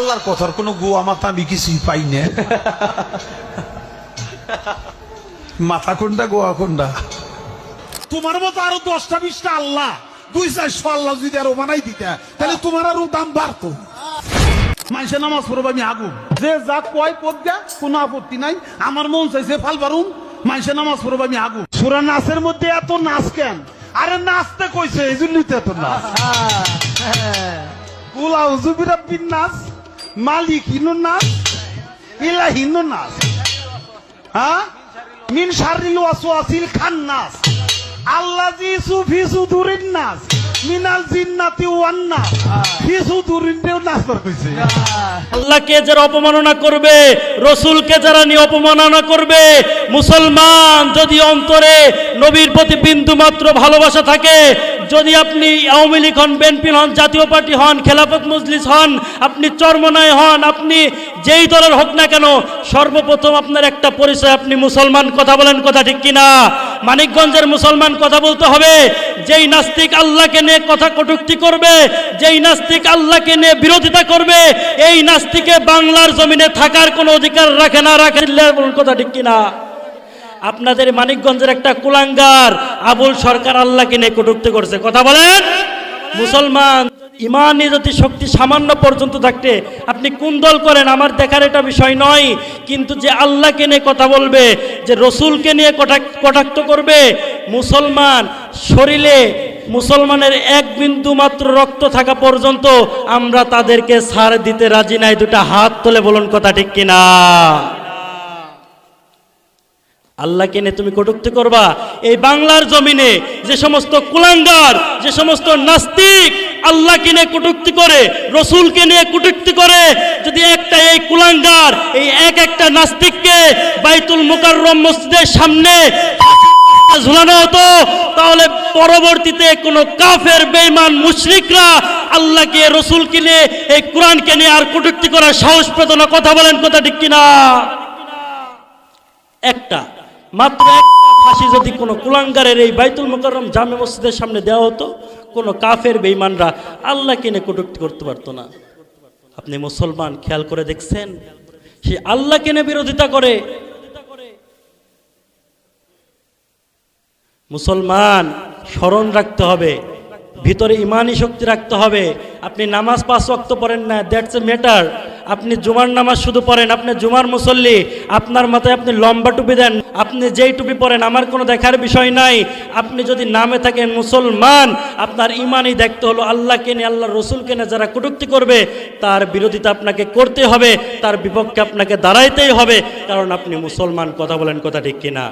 আল্লাহর কথার কোনো গোয়া মাথা আমি কিছুই পাই না। মাথা কোনটা গোয়া কোনটা? তোমার মতো আরো 10টা 20টা আল্লাহ 2-400 আল্লাহ যদি আরো বানাই দিতে তাহলে তোমার আরো দাম বাড়তো। মানুষে নামাজ পড়বো আমি আগুন, যে যা কয় পড়বে কোনো আপত্তি নাই, আমার মন চাইছে ফাল পারুন। মানুষে নামাজ পড়বো আমি আগুন। সূরা নাসের মধ্যে এত নাচ কেন? আরে নাচতে কইছে এই জন্যই তো এত নাচ। কুল আউযু বিরাব্বিন নাস, মালিকিনুন নাস, ইলাহিনুন নাস, হ্যাঁ, মিন শাররিল ওয়াসওয়াসিল খান্নাস, আল্লাযী ফি সুদুরিন নাস, মিনাল জিন্নাতি ওয়ান নাস, ফি সুদুরিন নাস কইছে। আল্লাহকে যারা অপমাননা করবে, রসুলকে যারা নিয়ে অপমাননা করবে, মুসলমান যদি অন্তরে নবীর প্রতি বিন্দু মাত্র ভালোবাসা থাকে, যদি আপনি আওয়ামী লীগ হন, বিএনপি হন, জাতীয় পার্টি হন, খেলাফত মজলিস হন, আপনি চরমনায় হন, আপনি যেই দলের হোক না কেন, সর্বপ্রথম আপনার একটা পরিচয়, আপনি মুসলমান। কথা বলেন, কথা ঠিক কিনা? মানিকগঞ্জের মুসলমান কথা বলতে হবে। যেই নাস্তিক আল্লাহকে নিয়ে কথা কটূক্তি করবে, যেই নাস্তিক আল্লাহকে নিয়ে বিরোধিতা করবে, এই নাস্তিকে বাংলার জমিনে থাকার কোনো অধিকার রাখে না। রাখে, বলুন কথা ঠিক কিনা? আপনাদের মানিকগঞ্জের একটা কুলাঙ্গার আবুল সরকার আল্লাহকে নিয়ে কটূক্তি করছে। কথা বলেন। মুসলমান ইমানি যদি শক্তি সামান্য পর্যন্ত থাকতে আপনি কোন দল করেন আমার দেখার এটা বিষয় নয়, কিন্তু যে আল্লাহকে নিয়ে কথা বলবে, যে রসুলকে নিয়ে কটাক্ষ করবে, মুসলমান শরীরে মুসলমানের এক বিন্দু মাত্র রক্ত থাকা পর্যন্ত আমরা তাদেরকে ছাড় দিতে রাজি নাই। দুটা হাত তুলে বলুন কথা ঠিক কিনা? আল্লাহকে নিয়ে তুমি কটূক্তি করবা? এই বাংলার জমিনে যে সমস্ত কুলাঙ্গার, যে সমস্ত নাস্তিক আল্লাহকে নিয়ে কটূক্তি করে, রসুলকে নিয়ে কটূক্তি করে, যদি একটা এই কুলাঙ্গার এই একটা নাস্তিককে বাইতুল মুকাররম মসজিদের সামনে ঝুলানো হতো, তাহলে পরবর্তীতে কোনো কাফের বেঈমান মুশরিকরা আল্লাহকে, রসুলকে নিয়ে, এই কোরআনকে নিয়ে আর কটূক্তি করার সাহস পেত না। কথা বলেন, কথা ঠিক কিনা? মাত্র একটা ফাঁসি যদি কোনো কুলাঙ্গারের এই বাইতুল মুকাররম জামে মসজিদের সামনে দেওয়া হতো, কোনো কাফের বেঈমানরা আল্লাহকে নিয়ে কটূক্তি করতে পারতো না। আপনি মুসলমান খেয়াল করে দেখছেন, সে আল্লাহকে নিয়ে বিরোধিতা করে। মুসলমান স্মরণ রাখতে হবে, ভিতরে ইমানি শক্তি রাখতে হবে। আপনি নামাজ 5 ওয়াক্ত পড়েন না, দ্যাটস এ ম্যাটার। আপনি জুমার নামাজ শুধু পড়েন, আপনি জুমার মুসল্লি, আপনার মাথায় আপনি লম্বা টুপি দেন, আপনি যেই টুপি পড়েন আমার কোনো দেখার বিষয় নাই। আপনি যদি নামে থাকেন মুসলমান, আপনার ইমানই দেখতে হলো আল্লাহকে নিয়ে, আল্লাহর রসুলকে নিয়ে যারা কটূক্তি করবে তার বিরোধিতা আপনাকে করতে হবে, তার বিপক্ষে আপনাকে দাঁড়াইতেই হবে, কারণ আপনি মুসলমান। কথা বলেন, কথা ঠিক কিনা?